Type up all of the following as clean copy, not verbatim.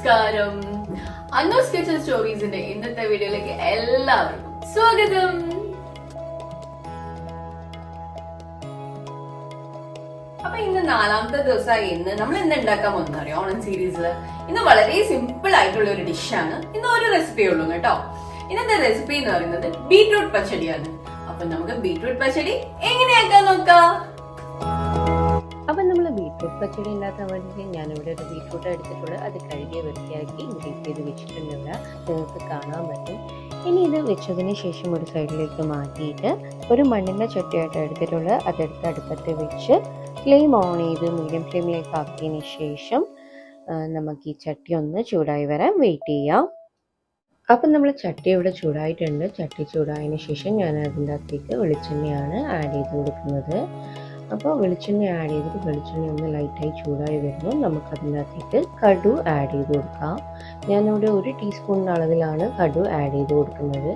നമസ്കാരം. അന്നൂസ് കിച്ചൻ സ്റ്റോറീസിന്റെ ഇന്നത്തെ വീഡിയോയിലേക്ക് എല്ലാവർക്കും സ്വാഗതം. അപ്പൊ ഇന്ന് 4ാമത്തെ ദിവസമായി. ഇന്ന് നമ്മൾ എന്ത് ഉണ്ടാക്കാൻ പോകുന്ന അറിയാം ഓണം സീരീസില്. ഇന്ന് വളരെ സിമ്പിൾ ആയിട്ടുള്ള ഒരു ഡിഷാണ്. ഇന്ന് ഒരു റെസിപ്പിയേ ഉള്ളൂ കേട്ടോ. ഇന്നത്തെ റെസിപ്പി എന്ന് പറയുന്നത് ബീട്രൂട്ട് പച്ചടിയാണ്. അപ്പൊ നമുക്ക് ബീട്രൂട്ട് പച്ചടി എങ്ങനെയാക്കാൻ നോക്കാം. അപ്പം നമ്മൾ ബീട്രൂട്ട് പച്ചടി ഉണ്ടാക്കാൻ വേണ്ടിയിട്ട് ഞാനിവിടെ ഒരു ബീട്രൂട്ട് എടുത്തിട്ടുള്ളത് അത് കഴുകി വൃത്തിയാക്കി ഗ്രേറ്റ് ചെയ്ത് വെച്ചിട്ടുണ്ട്. നിങ്ങൾക്ക് കാണാൻ പറ്റും. ഇനി ഇത് വെച്ചതിന് ശേഷം ഒരു സൈഡിലേക്ക് മാറ്റിയിട്ട് ഒരു മണ്ണിൻ്റെ ചട്ടിയായിട്ട് എടുത്തിട്ടുള്ളത് അതെടുത്ത് അടുപ്പത്ത് വെച്ച് ഫ്ലെയിം ഓൺ ചെയ്ത് മീഡിയം ഫ്ലെയിമിലേക്ക് ആക്കിയതിന് ശേഷം നമുക്ക് ഈ ചട്ടി ഒന്ന് ചൂടായി വരാൻ വെയിറ്റ് ചെയ്യാം. അപ്പം നമ്മൾ ചട്ടി ഇവിടെ ചൂടായിട്ടുണ്ട്. ചട്ടി ചൂടായതിന് ശേഷം ഞാൻ അതിൻ്റെ അകത്തേക്ക് വെളിച്ചെണ്ണയാണ് ആഡ് ചെയ്ത് കൊടുക്കുന്നത്. അപ്പോൾ വെളിച്ചെണ്ണ ആഡ് ചെയ്തിട്ട് വെളിച്ചെണ്ണ ഒന്ന് ലൈറ്റായി ചൂടായി വരുമ്പോൾ നമുക്കതിൻ്റെ അകത്തേക്ക് കടു ആഡ് ചെയ്ത് കൊടുക്കാം. ഞാനിവിടെ 1 ടീസ്പൂണിൻ്റെ അളവിലാണ് കടു ആഡ് ചെയ്ത് കൊടുക്കുന്നത്.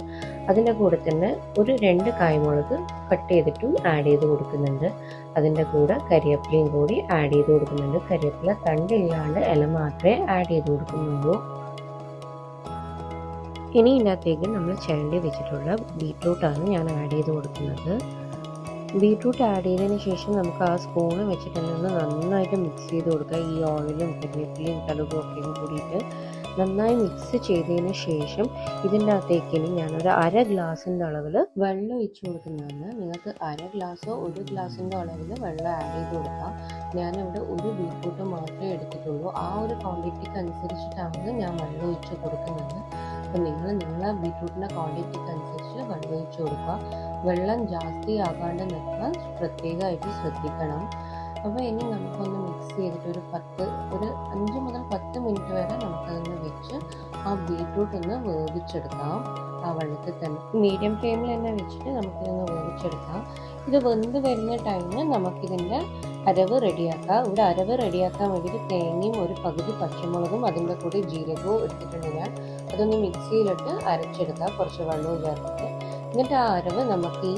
അതിൻ്റെ കൂടെ തന്നെ ഒരു 2 കായ്മുളക് കട്ട് ചെയ്തിട്ടും ആഡ് ചെയ്ത് കൊടുക്കുന്നുണ്ട്. അതിൻ്റെ കൂടെ കരിവേപ്പിലയും കൂടി ആഡ് ചെയ്ത് കൊടുക്കുന്നുണ്ട്. കരിവേപ്പില തണ്ടില്ലാണ്ട് ഇല മാത്രമേ ആഡ് ചെയ്ത് കൊടുക്കുന്നുള്ളൂ. ഇനി ഇതിനകത്തേക്ക് നമ്മൾ ചിരണ്ടി വെച്ചിട്ടുള്ള ബീട്രൂട്ടാണ് ഞാൻ ആഡ് ചെയ്ത് കൊടുക്കുന്നത്. ബീട്രൂട്ട് ആഡ് ചെയ്തതിന് ശേഷം നമുക്ക് ആ സ്പൂണ് വെച്ചിട്ട് തന്നെ നന്നായിട്ട് മിക്സ് ചെയ്ത് കൊടുക്കുക. ഈ ഓയിലും കരിവേപ്പിലയും കടുകും ഒക്കെയും കൂടിയിട്ട് നന്നായി മിക്സ് ചെയ്തതിന് ശേഷം ഇതിൻ്റെ അകത്തേക്ക് ഇനി ഞാനൊരു 1/2 ഗ്ലാസിൻ്റെ അളവിൽ വെള്ളം ഒഴിച്ച് കൊടുക്കുന്നതാണ്. നിങ്ങൾക്ക് 1/2 ഗ്ലാസോ 1 ഗ്ലാസിൻ്റെ അളവിൽ വെള്ളം ആഡ് ചെയ്ത് കൊടുക്കാം. ഞാനിവിടെ ഒരു ബീട്രൂട്ട് മാത്രമേ എടുത്തിട്ടുള്ളൂ. ആ ഒരു ക്വാണ്ടിറ്റിക്ക് അനുസരിച്ചിട്ടാണ് ഞാൻ വെള്ളം ഒഴിച്ച് കൊടുക്കുന്നത്. അപ്പം നിങ്ങളെ ബീട്രൂട്ടിൻ്റെ ക്വാണ്ടിറ്റിക്ക് അനുസരിച്ച് വെള്ളം ഒഴിച്ച് കൊടുക്കുക. വെള്ളം ജാസ്തി ആകാണ്ട് നിർത്താൻ പ്രത്യേകമായിട്ട് ശ്രദ്ധിക്കണം. അപ്പോൾ ഇനി നമുക്കൊന്ന് മിക്സ് ചെയ്തിട്ട് ഒരു 5 മുതൽ 10 മിനിറ്റ് വരെ നമുക്കതൊന്ന് വെച്ച് ആ ബീട്രൂട്ട് ഒന്ന് വേവിച്ചെടുക്കാം. ആ വെള്ളത്തിൽ തന്നെ മീഡിയം ഫ്ലെയിമിൽ തന്നെ വെച്ചിട്ട് നമുക്കിതൊന്ന് വേവിച്ചെടുക്കാം. ഇത് വെന്ത് വരുന്ന ടൈമിൽ നമുക്കിതിൻ്റെ അരവ് റെഡിയാക്കാം. ഇവിടെ അരവ് റെഡിയാക്കാൻ വേണ്ടിയിട്ട് തേങ്ങയും ഒരു പകുതി പച്ചമുളകും അതിൻ്റെ കൂടെ ജീരകവും എടുത്തിട്ടുണ്ട് ഞാൻ. അതൊന്ന് മിക്സിയിലിട്ട് അരച്ചെടുക്കാം കുറച്ച് വെള്ളവും ചേർത്തിട്ട്. എന്നിട്ട് ആ അരവ് നമുക്ക് ഈ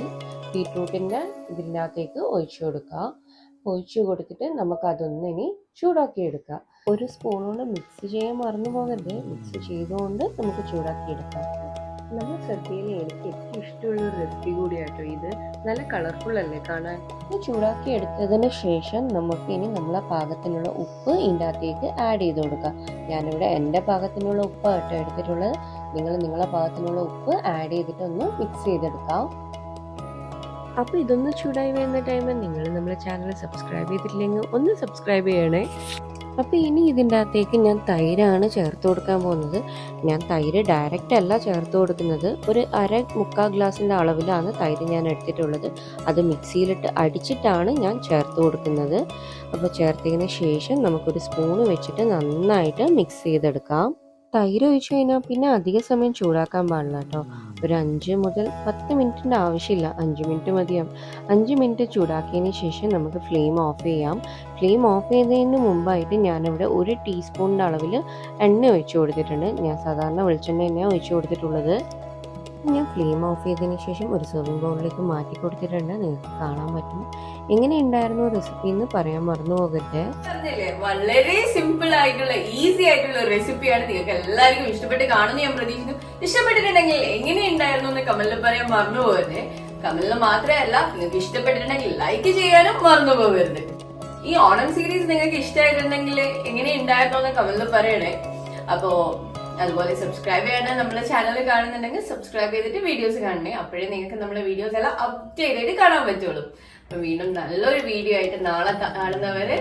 ബീട്രൂട്ടിൻ്റെ ഇതിനകത്തേക്ക് ഒഴിച്ചു കൊടുക്കാം. ഒഴിച്ചു കൊടുത്തിട്ട് നമുക്കതൊന്ന് ഇനി ചൂടാക്കി എടുക്കാം. ഒരു സ്പൂൺ കൊണ്ട് മിക്സ് ചെയ്യാൻ മറന്നു പോകരുത്. മിക്സ് ചെയ്തുകൊണ്ട് നമുക്ക് ചൂടാക്കി എടുക്കാം. നമ്മുടെ ശ്രദ്ധയിൽ എനിക്ക് ഏറ്റവും ഇഷ്ടമുള്ളൊരു റെസിപ്പി കൂടിയാട്ടോ ഇത്. നല്ല കളർഫുൾ അല്ലേ കാണാൻ. ഇത് ചൂടാക്കി എടുത്തതിന് ശേഷം നമുക്ക് ഇനി നമ്മളെ പാകത്തിനുള്ള ഉപ്പ് ഇതിൻ്റെ അകത്തേക്ക് ആഡ് ചെയ്ത് കൊടുക്കാം. ഞാനിവിടെ എൻ്റെ പാകത്തിനുള്ള ഉപ്പ് ആട്ടോ എടുത്തിട്ടുള്ളത്. നിങ്ങളെ പാകത്തിനുള്ള ഉപ്പ് ആഡ് ചെയ്തിട്ട് ഒന്ന് മിക്സ് ചെയ്തെടുക്കാം. അപ്പോൾ ഇതൊന്ന് ചൂടായി വരുന്ന ടൈമിൽ നിങ്ങൾ നമ്മളെ ചാനൽ സബ്സ്ക്രൈബ് ചെയ്തിട്ടില്ലെങ്കിൽ ഒന്ന് സബ്സ്ക്രൈബ് ചെയ്യണേ. അപ്പോൾ ഇനി ഇതിൻ്റെ അകത്തേക്ക് ഞാൻ തൈരാണ് ചേർത്ത് കൊടുക്കാൻ പോകുന്നത്. ഞാൻ തൈര് ഡയറക്റ്റ് അല്ല ചേർത്ത് കൊടുക്കുന്നത്. ഒരു 1/4 ഗ്ലാസിൻ്റെ അളവിലാണ് തൈര് ഞാൻ എടുത്തിട്ടുള്ളത്. അത് മിക്സിയിലിട്ട് അടിച്ചിട്ടാണ് ഞാൻ ചേർത്ത് കൊടുക്കുന്നത്. അപ്പോൾ ചേർത്തതിന് ശേഷം നമുക്കൊരു സ്പൂണ് വെച്ചിട്ട് നന്നായിട്ട് മിക്സ് ചെയ്തെടുക്കാം. തൈര് ഒഴിച്ച് കഴിഞ്ഞാൽ പിന്നെ അധിക സമയം ചൂടാക്കാൻ പാടില്ല കേട്ടോ. ഒരു 5 മുതൽ 10 മിനിറ്റിൻ്റെ ആവശ്യമില്ല. 5 മിനിറ്റ് മതിയാവും. 5 മിനിറ്റ് ചൂടാക്കിയതിന് ശേഷം നമുക്ക് ഫ്ലെയിം ഓഫ് ചെയ്യാം. ഫ്ലെയിം ഓഫ് ചെയ്തതിന് മുമ്പായിട്ട് ഞാനിവിടെ 1 ടീസ്പൂണിൻ്റെ അളവിൽ എണ്ണ ഒഴിച്ച് കൊടുത്തിട്ടുണ്ട്. ഞാൻ സാധാരണ വെളിച്ചെണ്ണ തന്നെയാണ് ഒഴിച്ച് കൊടുത്തിട്ടുള്ളത്. ഞാൻ ഫ്ലെയിം ഓഫ് ചെയ്തതിന് ശേഷം ഒരു സെർവിങ് ബൗളിലേക്ക് മാറ്റി കൊടുത്തിട്ടുണ്ട്. നിങ്ങൾക്ക് കാണാൻ പറ്റും. എങ്ങനെ ഉണ്ടായിരുന്നു റെസിപ്പി എന്ന് പറയാൻ മറന്നു പോകരുത്. വളരെ സിമ്പിൾ ആയിട്ടുള്ള ഈസി ആയിട്ടുള്ള റെസിപ്പിയാണ്. നിങ്ങൾക്ക് എല്ലാവർക്കും ഇഷ്ടപ്പെട്ട് കാണുന്നു ഞാൻ പ്രതീക്ഷിക്കുന്നു. ഇഷ്ടപ്പെട്ടിട്ടുണ്ടെങ്കിൽ എങ്ങനെ ഉണ്ടായിരുന്നു എന്ന് കമന്റിൽ പറയാൻ മറന്നു പോകരുത്. കമന്റിൽ മാത്രമല്ല, നിങ്ങൾക്ക് ഇഷ്ടപ്പെട്ടിട്ടുണ്ടെങ്കിൽ ലൈക്ക് ചെയ്യാനും മറന്നു പോകരുത്. ഈ ഓണം സീരീസ് നിങ്ങൾക്ക് ഇഷ്ടമായിട്ടുണ്ടെങ്കിൽ എങ്ങനെ ഉണ്ടായിരുന്നു എന്ന് കമന്റിൽ പറയണേ. അപ്പോ അതുപോലെ സബ്സ്ക്രൈബ് ചെയ്യണേ. നമ്മുടെ ചാനൽ കാണുന്നുണ്ടെങ്കിൽ സബ്സ്ക്രൈബ് ചെയ്തിട്ട് വീഡിയോസ് കാണണേ. അപ്പോഴേ നിങ്ങൾക്ക് നമ്മുടെ വീഡിയോസ് എല്ലാം അപ്ഡേറ്റ് ആയിട്ട് കാണാൻ പറ്റുള്ളൂ. അപ്പൊ വീണ്ടും നല്ലൊരു വീഡിയോ ആയിട്ട് നാളെ കാണുന്നവരെ